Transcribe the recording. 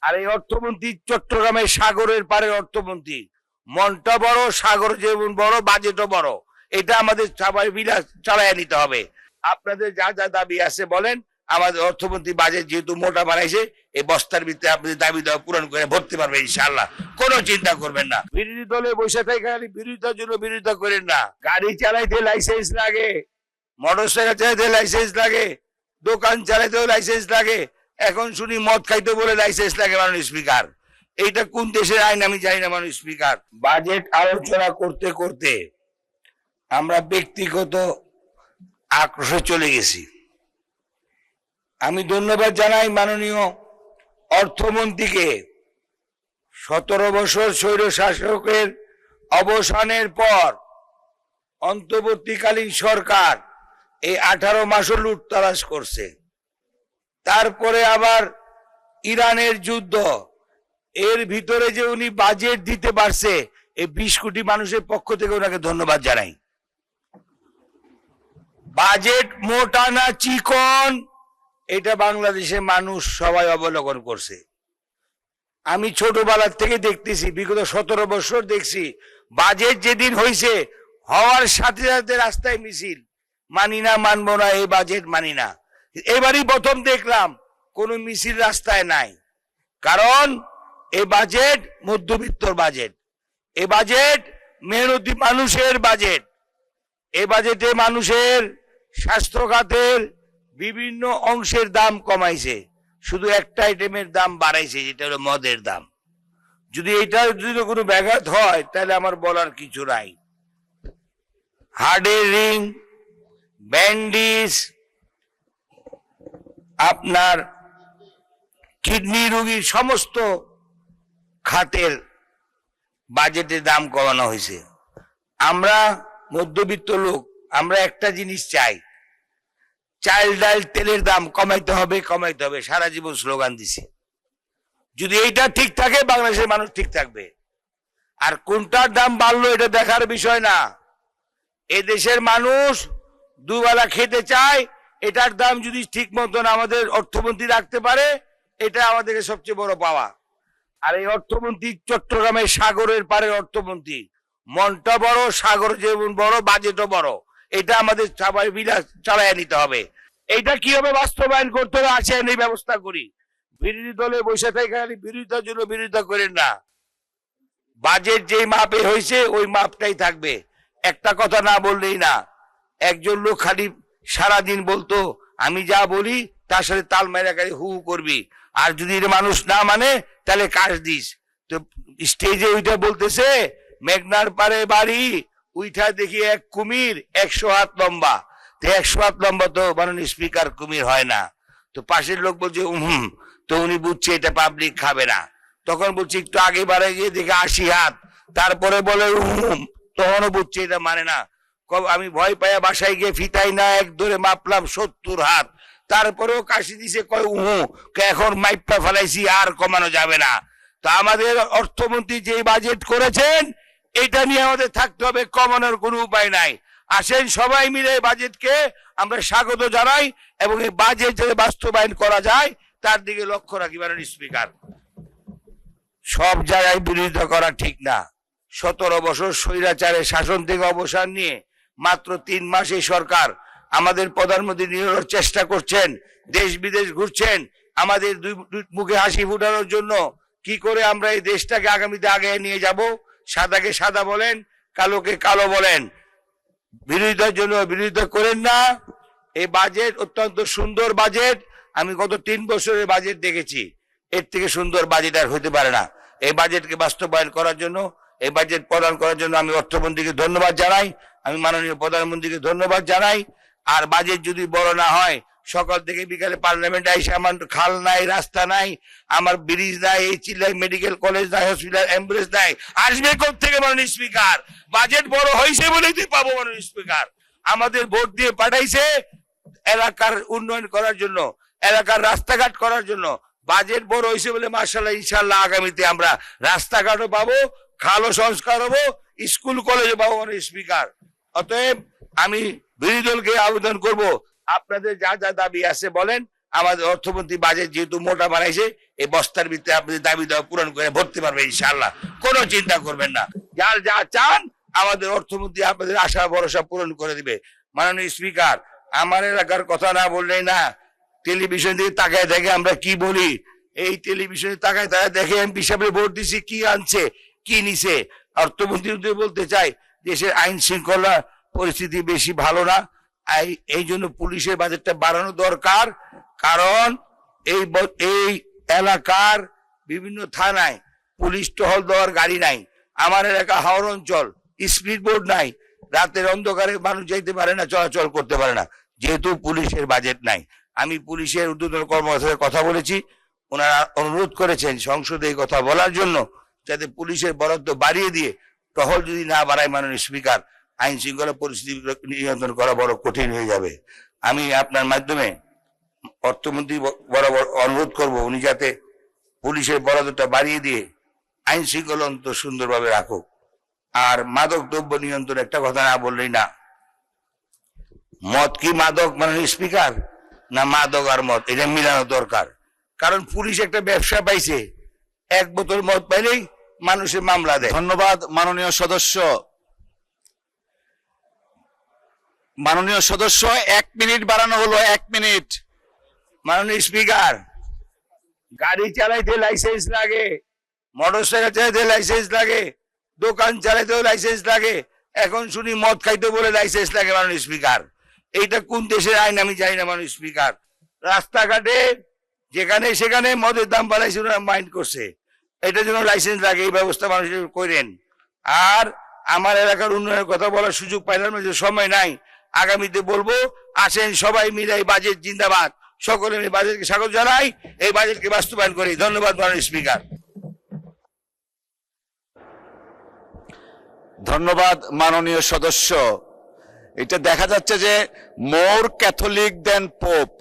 আর এই অর্থমন্ত্রী চট্টগ্রামের সাগরের পারের অর্থমন্ত্রী, মনটা বড়, সাগর যেমন বড়, বাজেটও বড়। এটা আমাদের সবাই মিলে চালাইয়া নিতে হবে। আপনাদের যা যা দাবি আছে বলেন। আমাদের অর্থমন্ত্রী বাজেট যেহেতু মোটা বানাইছে, এই বস্তার ভিতরে আপনাদের দাবি দেওয়া পূরণ করে ভরতে পারবে ইনশাআল্লাহ, কোনো চিন্তা করবেন না। বিরোধী দলে বসে থেকে খালি বিরোধিতার জন্য বিরোধিতা করেন না। গাড়ি চালাইতে লাইসেন্স লাগে, মোটরসাইকেল চালাইতে লাইসেন্স লাগে, দোকান চালাইতেও লাইসেন্স লাগে, এখন শুনি মদ খাইতে বলে লাইসেন্স লাগে। মাননীয় স্পিকার, এইটা কোন দেশের আইন আমি জানি না। মাননীয় স্পিকার, বাজেট আলোচনা করতে করতে আমরা ব্যক্তিগত আক্রোশে চলে গেছি। আমি ধন্যবাদ জানাই মাননীয় অর্থমন্ত্রীকে। 17 বছর স্বৈর শাসকের অবসানের পর অন্তর্বর্তীকালীন সরকার এই 18 মাসও লুটতরাজ করছে। তারপরে আবার ইরানের যুদ্ধ, এর ভিতরে যে উনি বাজেট দিতে পারছে, এই 20 কোটি মানুষের পক্ষ থেকে ওনাকে ধন্যবাদ জানাই। বাজেট মোটা না চিকন, এটা বাংলাদেশের মানুষ সবাই অবলোকন করছে। আমি ছোটবেলার থেকে দেখতেছি, বিগত 17 বছর দেখছি, বাজেট যেদিন হয়েছে হওয়ার সাথে সাথে রাস্তায় মিছিল, মানি না, মানবো না, এই বাজেট মানি না। এবারই প্রথম দেখলাম কোন মিছিল রাস্তায় নাই। কারণ এই বাজেট মধ্যবিত্তর বাজেট, এই বাজেট মেহনতি মানুষের বাজেট। এই বাজেটে মানুষের স্বাস্থ্য খাতের বিভিন্ন অংশের দাম কমাইছে, শুধু একটা আইটেমের দাম বাড়াইছে, যেটা হলো মদের দাম। যদি এটা যদি কোনো ব্যাঘাত হয় তাহলে আমার বলার কিছু নাই। হার্টের রিং, ব্যান্ডিজ, আপনার কিডনি রোগীর সমস্ত খাতের বাজেটের দাম কমানো হয়েছে। আমরা মধ্যবিত্ত লোক, আমরা একটা জিনিস চাই, চাল ডাল তেলের দাম কমাইতে হবে, কমাইতে হবে, সারা জীবন স্লোগান দিছি। যদি এইটা ঠিক থাকে বাংলাদেশের মানুষ ঠিক থাকবে। আর কোনটার দাম বাড়লো এটা দেখার বিষয় না। এ দেশের মানুষ দুবেলা খেতে চায়, এটার দাম যদি ঠিক মতন আমাদের অর্থমন্ত্রী রাখতে পারে, এটা আমাদের সবচেয়ে বড় পাওয়া। আর এই অর্থমন্ত্রী চট্টগ্রামের সাগরের পারের অর্থমন্ত্রী, মনটা বড়, সাগর যেমন বড়, বাজেটও বড়। এটা আমাদের সবাই মিলে চালাইয়া নিতে হবে। এইটা কিভাবে বাস্তবায়ন করতে হবে আসেন এই ব্যবস্থা করি। বিরোধী দলে বসে থেকে খালি বিরোধিতার জন্য বিরোধিতা করেন না। বাজেট যেই মাপে হয়েছে ওই মাপটাই থাকবে, একটা কথা না বললেই না। একজন লোক খালি সারাদিন বলতো আমি যা বলি তার সাথে তাল মেরা খালি হু করবি, আর যদি মানুষ না মানে তাহলে কাজ দিস। তো স্টেজে ওইটা বলতেছে মেঘনার পারে বাড়ি, উইঠা দেখি এক কুমির 100 হাত লম্বা। তো 100 হাত লম্বা তো মাননীয় স্পিকার কুমির হয় না। তো পাশের লোক বলছে তো উনি বুঝছে এটা পাবলিক খাবে না। তখন বলছে একটু আগে বাড়ে গিয়ে দেখে 80 হাত, তারপরে বলে তখনও বুঝছে এটা মানে না। আমি ভয় পাইয়া বাসায় গিয়ে ফিতাই না এক ধরে মাপলাম 70 হাত, তারপরেও কাশি দিছে কয় এখন মাইপা ফেলাইছি, আর কমানো যাবে না। তো আমাদের অর্থমন্ত্রী যে বাজেট করেছেন এটা নিয়ে আমাদের থাকতে হবে, কমানোর কোনো উপায় নাই। আসেন সবাই মিলে বাজেটকে আমরা স্বাগত জানাই এবং এই বাজেট যাতে বাস্তবায়ন করা যায় তার দিকে লক্ষ্য রাখি। মাননীয় স্পিকার, সব জায়গায় বিরোধিতা করা ঠিক না। 17 বছর স্বৈরাচারের শাসন থেকে অবসান নিয়ে মাত্র 3 মাস এই সরকার আমাদের প্রধানমন্ত্রী নিয়োগের চেষ্টা করছেন, দেশ বিদেশ ঘুরছেন আমাদের দুই মুখে হাসি ফুটানোর জন্য। কি করে আমরা এই দেশটাকে আগামীতে আগে নিয়ে যাব। সাদাকে সাদা বলেন, কালোকে কালো বলেন, বিরোধিতার জন্য বিরোধিতা করেন না। এই বাজেট অত্যন্ত সুন্দর বাজেট। আমি গত 3 বছরের বাজেট দেখেছি, এর থেকে সুন্দর বাজেট আর হতে পারে না। এই বাজেটকে বাস্তবায়ন করার জন্য, এই বাজেট প্রদান করার জন্য আমি অর্থমন্ত্রীকে ধন্যবাদ জানাই, আমি মাননীয় প্রধানমন্ত্রীকে ধন্যবাদ জানাই। আর বাজেট যদি বড় না হয়, সকাল থেকে বিকালে পার্লামেন্ট আইসে আমার খাল নাই, রাস্তা নাই, আমার ব্রিজ নাই, এই চিল্লাই মেডিকেল কলেজ নাই, হসপিটাল অ্যাম্বুলেন্স নাই, আসবে কোথা থেকে? মাননীয় স্পিকার, বাজেট বড় হয়েছে বলেই তো পাবো। মাননীয় স্পিকার, আমাদের ভোট দিয়ে পাঠাইছে এলাকার উন্নয়ন করার জন্য, এলাকার রাস্তাঘাট করার জন্য। বাজেট বড় হয়েছে বলে মাশাআল্লাহ ইনশাআল্লাহ আগামীতে আমরা রাস্তাঘাটও পাবো, খালও সংস্কার হবো, স্কুল কলেজে পাবো। মাননীয় স্পিকার, অতএব আমি বিরোধী দলকে আবেদন করব, আপনাদের যা যা দাবি আছে বলেন। আমাদের অর্থমন্ত্রী বাজেট যেহেতু মোটা বানাইছে, এই বস্তার ভিতরে আপনাদের দাবি দেওয়া পূরণ করে ভরতে পারবে ইনশাআল্লাহ, কোনো চিন্তা করবেন না। যার যা চান আমাদের অর্থমন্ত্রী আপনাদের আশা ভরসা পূরণ করে দিবে। মাননীয় স্পিকার, আমার এলাকার কথা না বললেই না, টেলিভিশন দিয়ে তাকায় দেখে আমরা কি বলি, এই টেলিভিশনে তাকায় তারা দেখে এমপি সাহেব ভোট দিছি কি আনছে কি নিছে। অর্থমন্ত্রী বলতে চাই দেশের আইন শৃঙ্খলা পরিস্থিতি বেশি ভালো না, এই জন্য পুলিশের বাজেটটা বাড়ানো দরকার। কারণ এই এলাকার বিভিন্ন থানায় পুলিশ টহল দেওয়ার গাড়ি নাই। আমার এলাকা হাওড় অঞ্চল, স্পিড বোর্ড নাই, রাতের অন্ধকারে মানুষ যাইতে পারে না, চলাচল করতে পারে না, যেহেতু পুলিশের বাজেট নাই। আমি পুলিশের ঊর্ধ্বতন কর্মকর্তাদের কথা বলেছি, ওনারা অনুরোধ করেছেন সংসদে এই কথা বলার জন্য, যাতে পুলিশের বরাদ্দ বাড়িয়ে দিয়ে টহল যদি না বাড়ায় মাননীয় স্পিকার, আইন শৃঙ্খলা পরিস্থিতি নিয়ন্ত্রণ করা বড় কঠিন হয়ে যাবে। আমি আপনার মাধ্যমে অর্থমন্ত্রী বরাবর অনুরোধ করব, উনি যাতে পুলিশের বরাদ্দটা বাড়িয়ে দিয়ে আইন শৃঙ্খলা সুন্দরভাবে রাখুক। আর মাদক দ্রব্য নিয়ন্ত্রণ একটা কথা না বললেই না। মদ কি মাদক মাননীয় স্পিকার? না মাদক আর মদ, এটা মিলানো দরকার। কারণ পুলিশ একটা ব্যবসা পাইছে, এক বোতল মদ পাইলেই মানুষের মামলা দেয়। ধন্যবাদ মাননীয় সদস্য। মাননীয় সদস্য 1 মিনিট বাড়ানো হলো, 1 মিনিট। মাননীয় স্পিকার, গাড়ি চালাইতে লাইসেন্স লাগে, মোটরসাইকেল চালাইতে লাইসেন্স লাগে, দোকান চালাইতেও লাইসেন্স লাগে, এখন শুনি মদ খাইতে বলে লাইসেন্স লাগে। মাননীয় স্পিকার, এইটা কোন দেশের আইন আমি জানি না মাননীয় স্পিকার। রাস্তাঘাটে যেখানে সেখানে মদের দাম বাড়াইছে, ওরা মাইন্ড করছে, এটার জন্য লাইসেন্স লাগে। এই ব্যবস্থা মানুষের করেন। আর আমার এলাকার উন্নয়নের কথা বলার সুযোগ পাইলাম না, যে সময় নাই, আগামীতে বলবো। আসেন সবাই মিলে এই বাজেট জিন্দাবাদ, সকলে মিলে বাজেটকে স্বাগত জানাই, এই বাজেটকে বাস্তবায়ন করি। ধন্যবাদ মাননীয় স্পিকার। ধন্যবাদ মাননীয় সদস্য। এটা দেখা যাচ্ছে যে মোর ক্যাথলিক দেন পোপ।